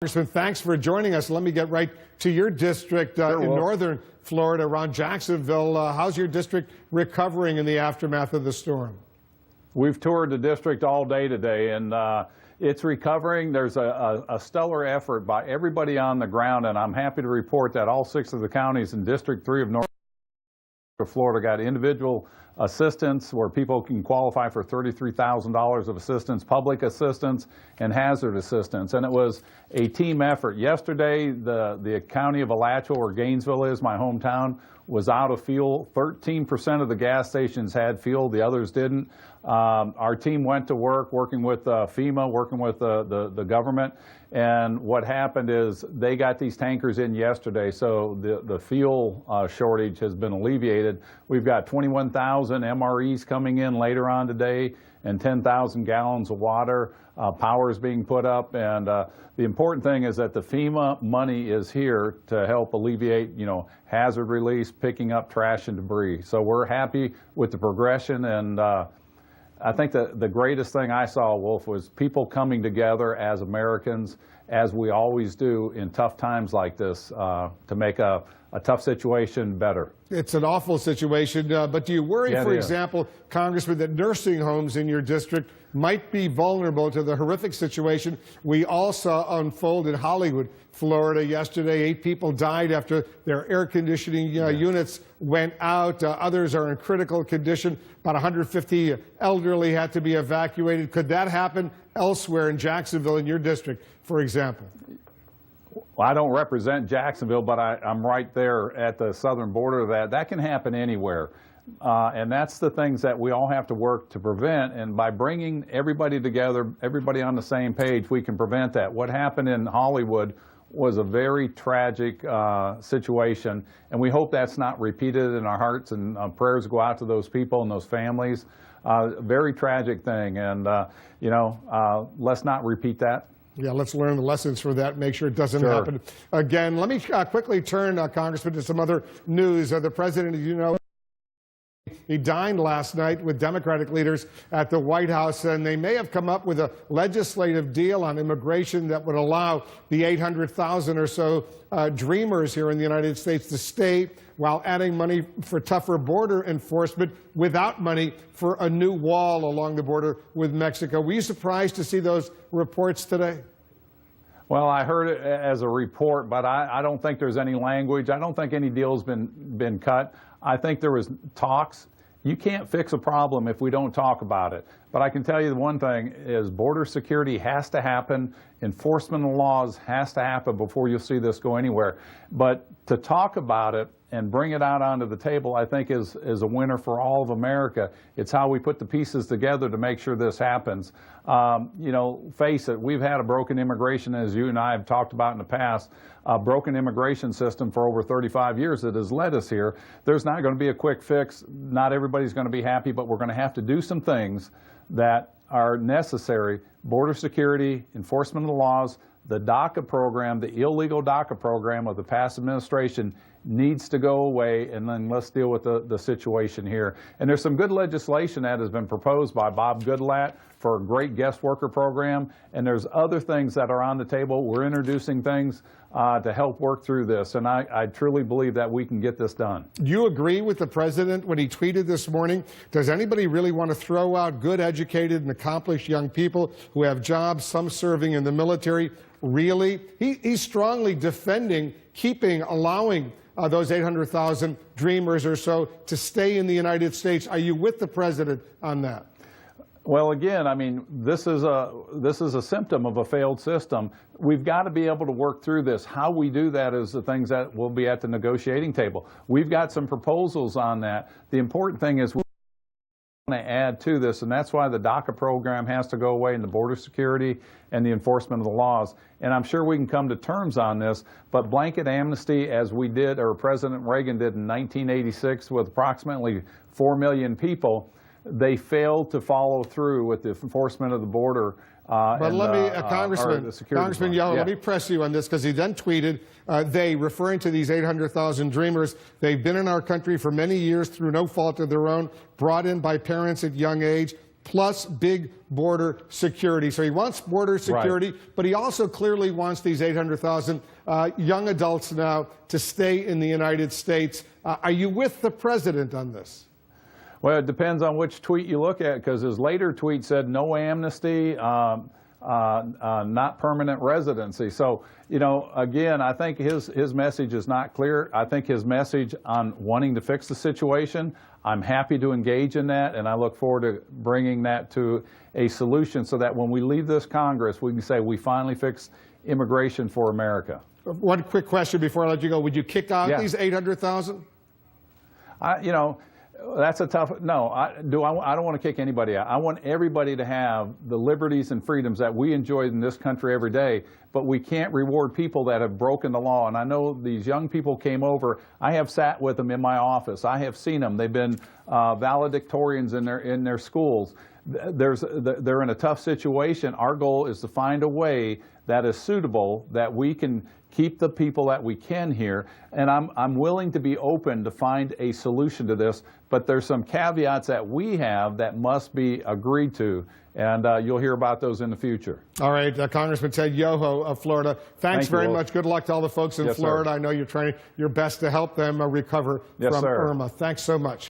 Congressman, thanks for joining us. Let me get right to your district in northern Florida around Jacksonville. How's your district recovering in the aftermath of the storm? We've toured the district all day today, and it's recovering. There's a stellar effort by everybody on the ground, and I'm happy to report that all 6 of the counties in District 3 of North Florida got individual assistance where people can qualify for $33,000 of assistance, public assistance, and hazard assistance. And it was a team effort. Yesterday, the county of Alachua, where Gainesville is, my hometown, was out of fuel. 13% of the gas stations had fuel, the others didn't. Our team went to work, working with FEMA, working with the government, and what happened is they got these tankers in yesterday, so the fuel shortage has been alleviated. We've got 21,000 MREs coming in later on today and 10,000 gallons of water. Power is being put up, and the important thing is that the FEMA money is here to help alleviate, hazard release, picking up trash and debris. So we're happy with the progression, and I think the greatest thing I saw, Wolf, was people coming together as Americans, as we always do in tough times like this, to make a tough situation better. It's an awful situation, but do you worry, for example, Congressman, that nursing homes in your district might be vulnerable to the horrific situation we all saw unfold in Hollywood, Florida yesterday? 8 people died after their air conditioning units went out. Others are in critical condition. About 150 elderly had to be evacuated. Could that happen elsewhere in Jacksonville in your district, for example? Well, I don't represent Jacksonville, but I'm right there at the southern border of that. That can happen anywhere. And that's the things that we all have to work to prevent. And by bringing everybody together, everybody on the same page, we can prevent that. What happened in Hollywood was a very tragic situation, and we hope that's not repeated in our hearts, and prayers go out to those people and those families. Very tragic thing, and let's not repeat that. Yeah, let's learn the lessons from that, make sure it doesn't happen again. Let me quickly turn, Congressman, to some other news. The president, he dined last night with Democratic leaders at the White House, and they may have come up with a legislative deal on immigration that would allow the 800,000 or so dreamers here in the United States to stay, while adding money for tougher border enforcement without money for a new wall along the border with Mexico. Were you surprised to see those reports today? Well, I heard it as a report, but I don't think there's any language. I don't think any deal's been cut. I think there was talks. You can't fix a problem if we don't talk about it. But I can tell you the one thing is border security has to happen. Enforcement of laws has to happen before you'll see this go anywhere. But to talk about it and bring it out onto the table, I think is a winner for all of America. It's how we put the pieces together to make sure this happens. Face it, we've had a broken immigration, as you and I have talked about in the past, a broken immigration system for over 35 years that has led us here. There's not going to be a quick fix. Not everybody's going to be happy, but we're going to have to do some things that are necessary. Border security, enforcement of the laws, the DACA program, the illegal DACA program of the past administration needs to go away, and then let's deal with the situation here. And there's some good legislation that has been proposed by Bob Goodlatte for a great guest worker program, and there's other things that are on the table. We're introducing things to help work through this, and I truly believe that we can get this done. Do you agree with the president when he tweeted this morning? Does anybody really want to throw out good, educated, and accomplished young people who have jobs, some serving in the military? Really? He's strongly defending allowing those 800,000 dreamers or so to stay in the United States. Are you with the president on that? Well, again, I mean, this is a symptom of a failed system. We've got to be able to work through this. How we do that is the things that will be at the negotiating table. We've got some proposals on that. The important thing is we want to add to this, and that's why the DACA program has to go away, and the border security and the enforcement of the laws. And I'm sure we can come to terms on this, but blanket amnesty, as we did, or President Reagan did in 1986 with approximately 4 million people, they failed to follow through with the enforcement of the border. But let me, Congressman Yoho, let me press you on this, because he then tweeted, they, referring to these 800,000 dreamers, they've been in our country for many years through no fault of their own, brought in by parents at young age, plus big border security. So he wants border security, but he also clearly wants these 800,000 young adults now to stay in the United States. Are you with the president on this? Well, it depends on which tweet you look at, because his later tweet said no amnesty, not permanent residency. So, you know, again, I think his message is not clear. I think his message on wanting to fix the situation, I'm happy to engage in that, and I look forward to bringing that to a solution so that when we leave this Congress, we can say we finally fixed immigration for America. One quick question before I let you go. Would you kick out these 800,000? You know, that's a tough, no, I don't want to kick anybody out. I want everybody to have the liberties and freedoms that we enjoy in this country every day, but we can't reward people that have broken the law. And I know these young people came over. I have sat with them in my office. I have seen them. They've been valedictorians in their schools. They're in a tough situation. Our goal is to find a way that is suitable, that we can keep the people that we can here. And I'm willing to be open to find a solution to this, but there's some caveats that we have that must be agreed to, and you'll hear about those in the future. All right, Congressman Ted Yoho of Florida, thanks very much. Good luck to all the folks in Florida. Sir. I know you're trying your best to help them recover from Irma. Thanks so much.